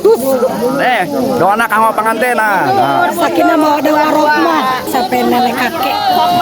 bagus. Doa anak kamu pengantin nah. Sakinah mawaddah warahmah sampai nenek kakek.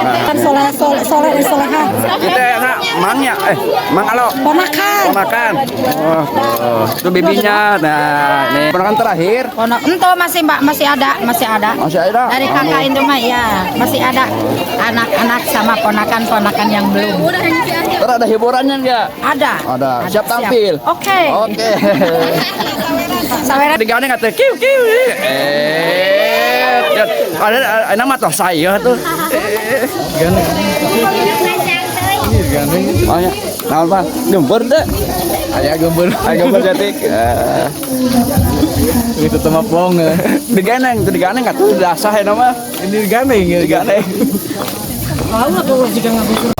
Kan soleh dan solehah. Kita nak mangnya mang alo. Ponakan. Itu bibinya. Nah, nih ponakan terakhir. Ento masih ada. Masih ada. Dari kakak itu mah ya masih ada anak-anak sama ponakan-ponakan yang belum. Terus ada hiburannya enggak? Ada. Siap tampil. Oke. Saweran digane kata kiu. Ada nama toh saya tuh. Gane. Oh ya. Naon Bang? Gembur deh. Aya gembur jatik. Itu tema plong. Diganeng atuh dasah eta mah. Ini diganeng.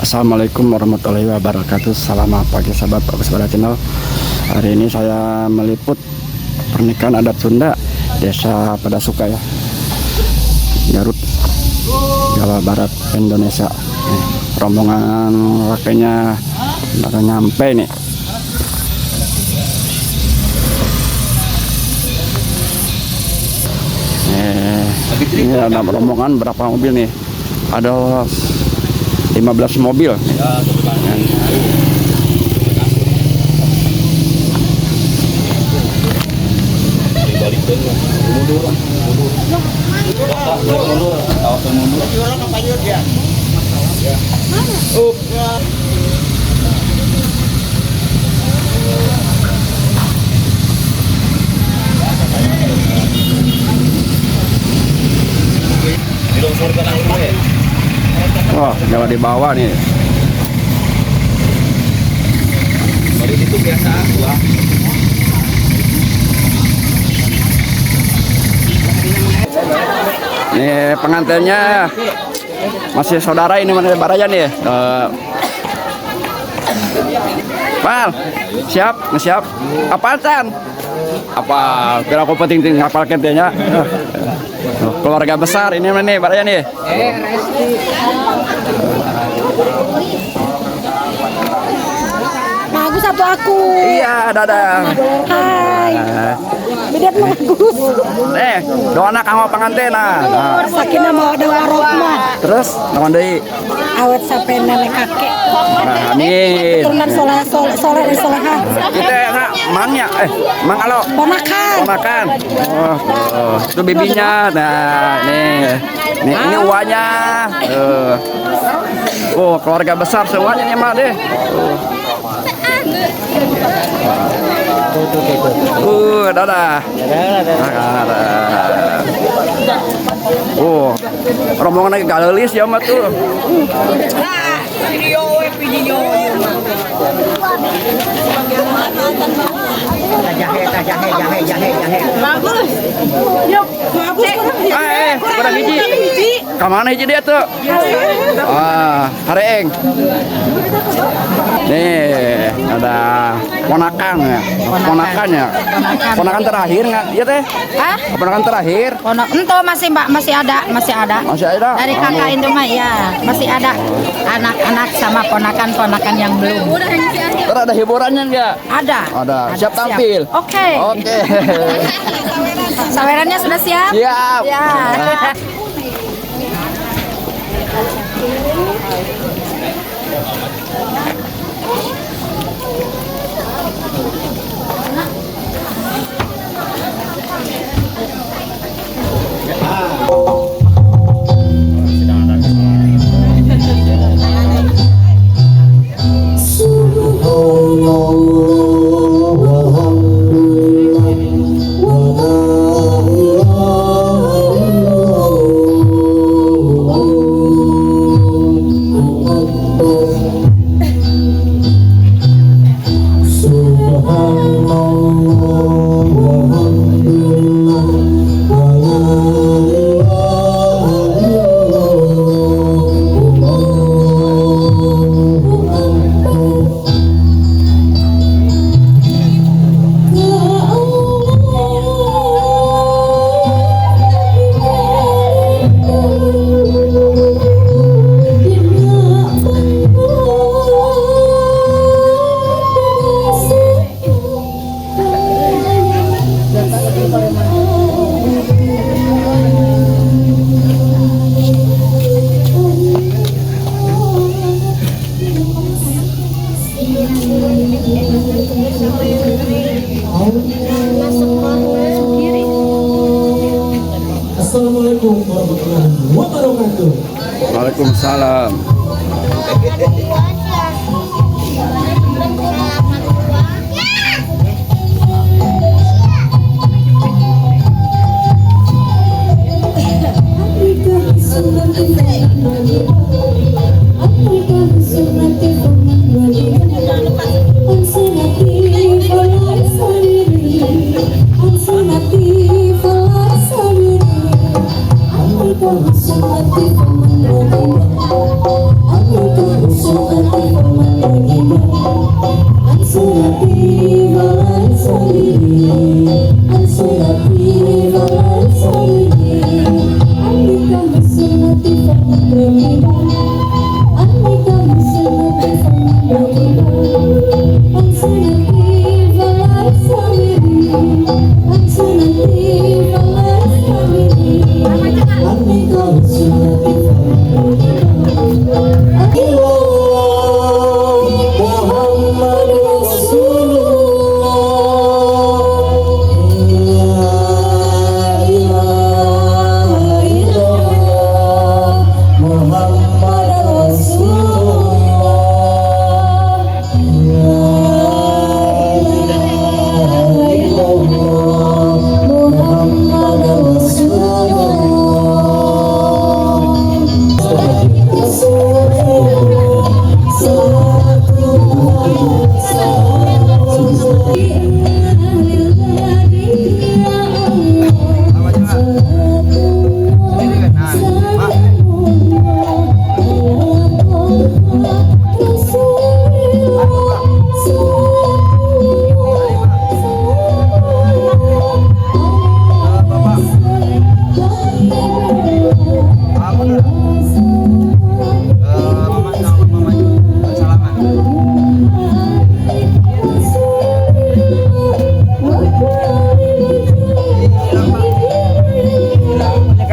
Assalamualaikum warahmatullahi wabarakatuh. Selamat pagi sahabat Bagus Bara Channel. Hari ini saya meliput pernikahan adat Sunda Desa Padasuka ya, Garut, Jawa Barat, Indonesia. Rombongan wakilnya baru nyampe nih. Ini ada rombongan berapa mobil nih? Ada 15 mobil. Wah, jalan di bawah nih. Itu biasa gua. Nih pengantinnya masih saudara ini mana Barajan nih. Pal, siap. Apaan Tan? Apa kira aku penting hafal kentenya? Keluarga besar ini mana nih Barajan nih? Bagus atau aku? Iya, dadah. Hai. Bidat bagus. Doa anak kamu pengantin nah. Sakinah mawaddah warahmah. Terus naon deui? Awet sampai nenek kakek. Nah, amin. Keturunan soleh dan solehah. Kita nak mangnya mang alo. Ponakan. Itu bibinya. Nah, nih ini uanya. Keluarga besar semuanya nih mah deh. Dadah. Rombongan lagi galelis ya mah tuh. Video. Jahe. Bagus. Yuk, bagus. Kurang hiji. Kamana hiji dia tuh? Hareeng. Nih, ada ponakannya. Ponakan terakhir nggak? Iya teh? Ponakan terakhir. Ento masih ada. Dari kakak itu mah ya masih ada anak-anak sama ponakan-ponakan yang belum. Terus ada hiburannya enggak? Ada. Siap tampil. Oke. Sawerannya sudah siap? Siap. Ya. Assalamualaikum warahmatullahi wabarakatuh. Waalaikumsalam.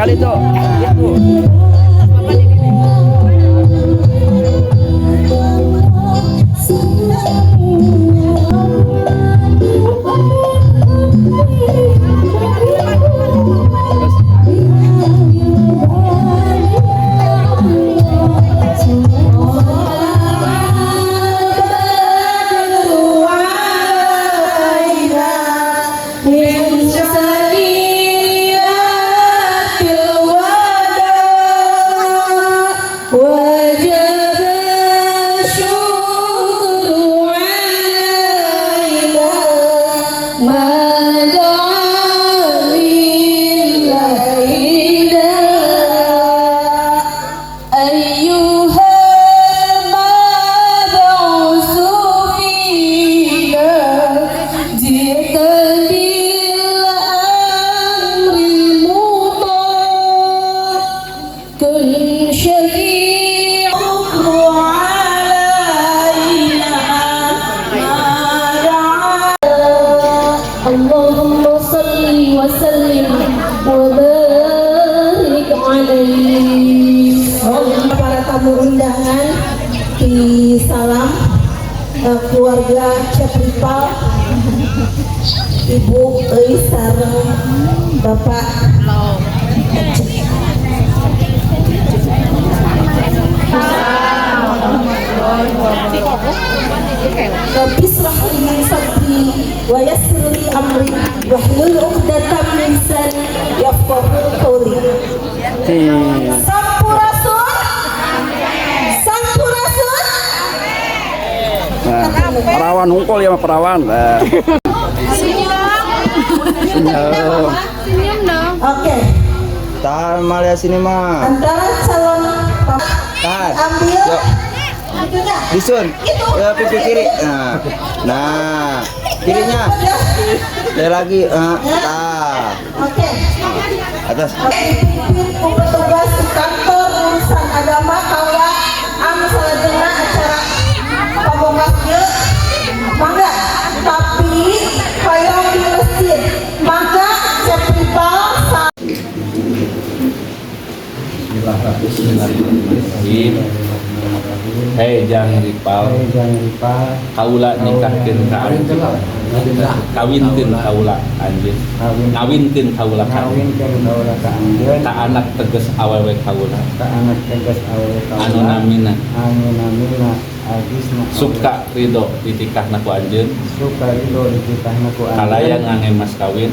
Kali itu. Allahumma salli wa sallim wa barik alaihi. Para tamu undangan di salam keluarga Cepripal, Ibu Eis sareng Bapak Rabbi israh li sadri wa yassir li amri wahlul 'uqdatam min lisani yafqahu qawli. Sampurasun. Sampurasun. Nah, perawan ungkul ya perawan. Senyum dong. Oke. Tahan Malia sini mah. Antara calon Tahan. ambil Yuk. Disun. Ya pipi kiri. Nah. Kirinya. Dari lagi. Oke. Atas. Dipimpin petugas di kantor urusan agama kawula anu salajengna acara pamungkas ieu. Mangga tapi hoyong di masjid. Mangga Cepripal Hei jangan ripal, kaula nikahkeun ka Arif. kawinkeun kaula anjeun ngawinkeun kaula ka anak teges awewe kaula anu namina suka ridho ditikahna ku anjeun kalayang ngangge mas kawin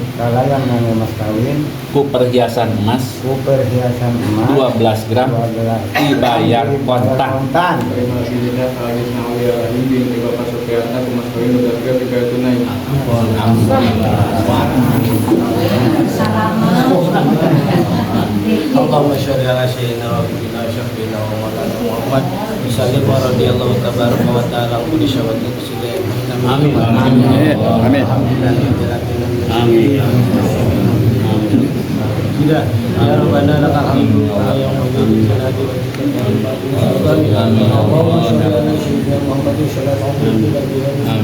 ku perhiasan emas 12 gram dibayar kontan. Terima kasih tidak Alisna Aulia Rahim binti Bapak Supriyatna ku mas kawin udah dibayar tunai. Allahumma sholli ala sayyidina wa nabiyina syafiina wa maulana Muhammad bisallim wa radhiyallahu tabaraka wa ta'ala kulli syawati kusila amin amin amin tidak ya rabbana lakal hamdu ya mujib salati wa Allahumma sholli ala sayyidina Muhammad sallallahu alaihi wa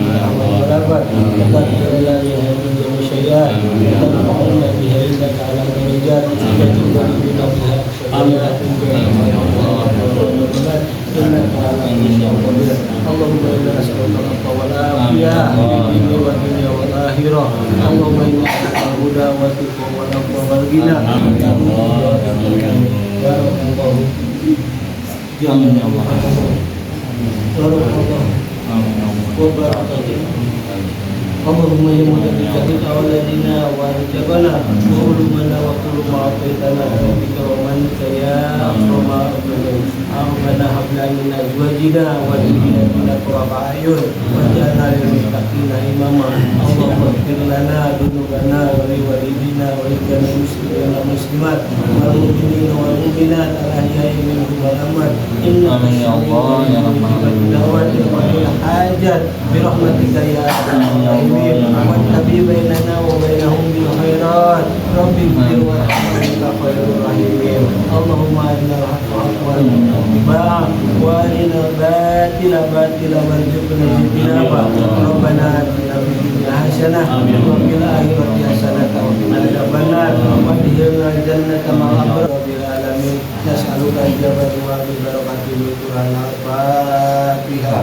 Allahumma inna nas'aluka al-afiyah fid-dini wa dunya wal akhirah. Allahumma inna nas'aluka al-huda wa tuqa wa al-afwa wal ghina. Amin ya Allah. Allahumma ya mudabbir awladina wa rijabana wa ulumana wa kullu ma ataitana bika wa manika ya Rabbana hab lana min azwajina wa dhurriyyatina qurrata a'yun waj'alna lil muttaqina imama. Allahumma ighfir lana dhunubana wa li walidina wa li jami'il muslimina wal muslimat wal mu'minina wal mu'minat al-ahya'i minhum wal amwat innaka sami'un ya hajat bi rahmatika ya arhamar والنبي بيننا وبينهم بالخيرات رب اغفر وارحم انت خير الراحمين اللهم ارنا الحق حقا واتباعه وارنا الباطل باطلا وارزقنا اجتنابه ربنا اتنا في الدنيا حسنه وفي الاخره حسنه وقنا عذاب النار وادخلنا الجنه مع الابرار رب العالمين نسالك اجابه دعاء ببركه القران الفاتحه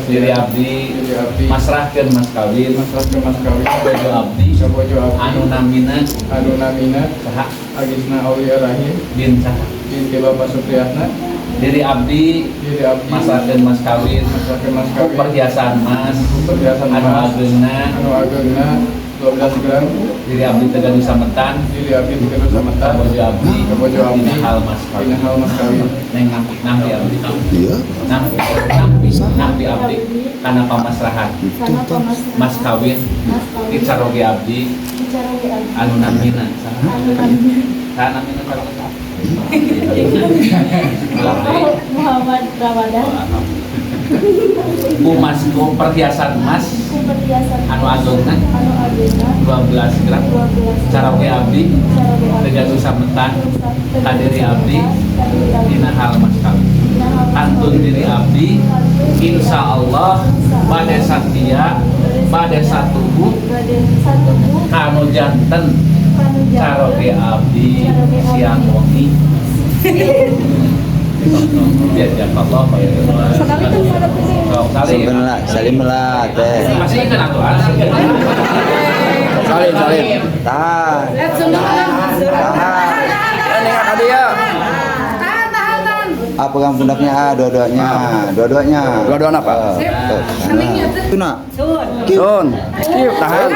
diri abdi masrahkeun mas kawin bojo abdi anu namina saha Alisna Aulia Rahim binti Bapak Supriyatna diri abdi masrahkeun mas kawin ku perhiasan emas anu ageungna 12 gram diri abdi tegaduh sametan bojo abdi dina hal mas kawin neng nampi abdi Iya. nampi abdi kana pamasrahan mas kawin di caroge abdi anu namina saha namina caroge Muhammad Ramadan. ku perhiasan emas anu agungna 12 gram caroge abdi tegaduh sametan kadiri abdi dina hal mas kawin antun diri abdi insya Allah pada satya pada satuhu kanu janten caroge abdi siang wengi biar Allah salimlah teh masih ingat aturan salim tahan apa yang pundaknya dua-duanya apa? Tuna Sun tahan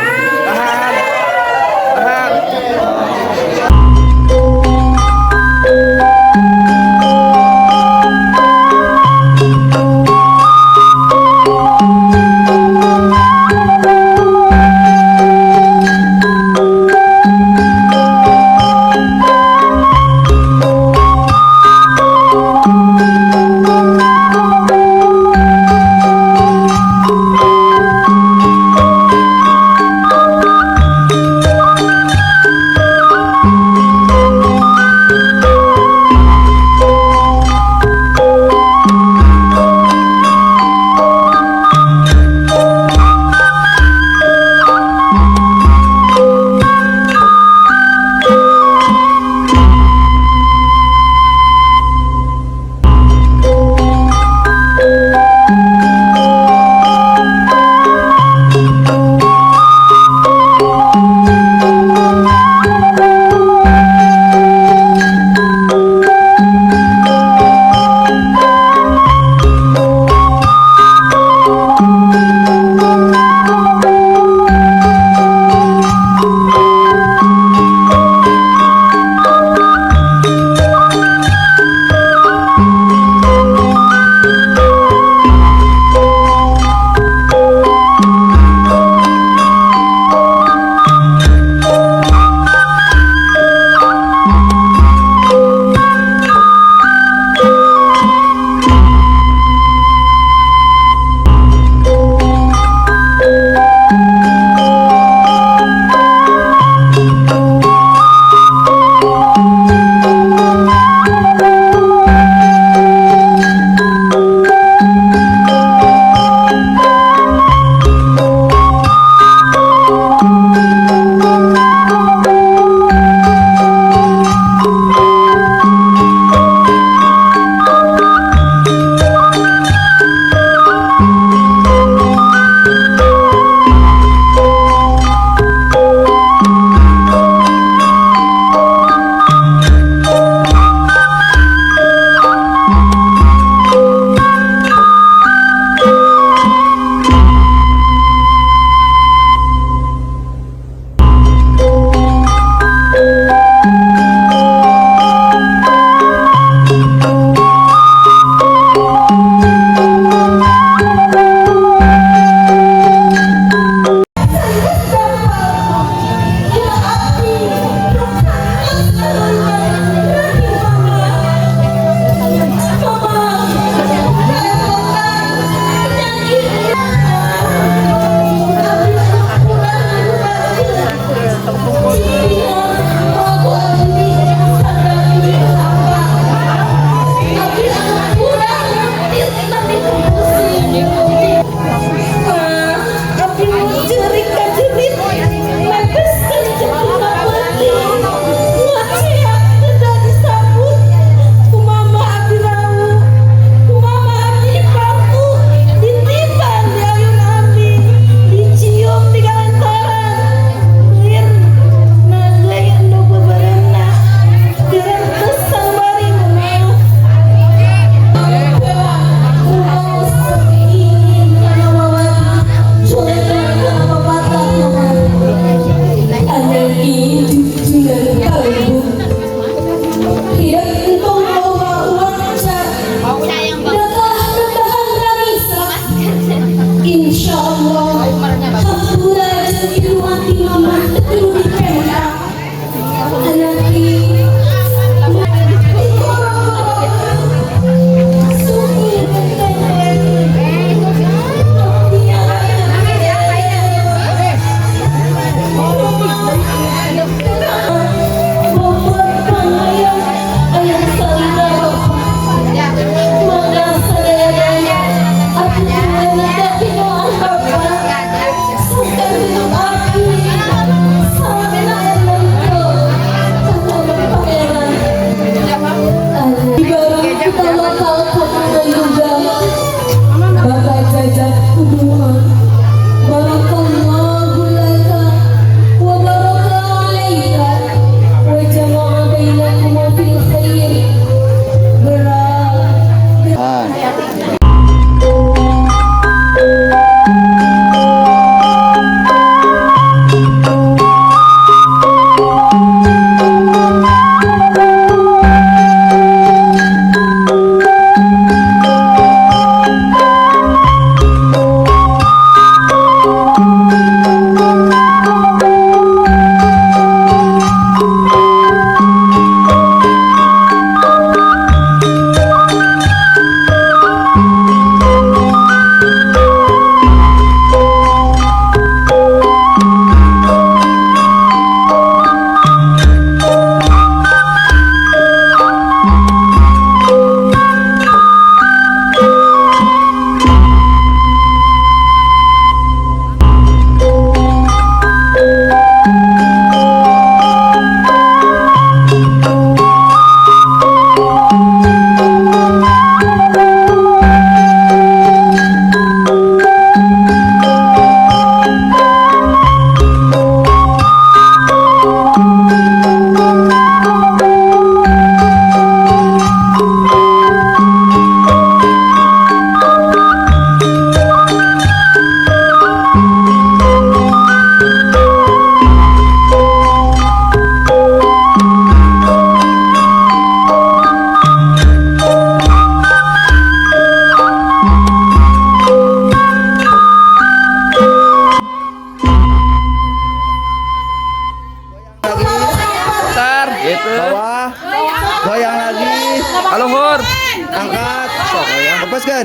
lepaskan.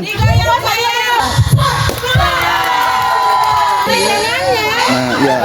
Nah, iya.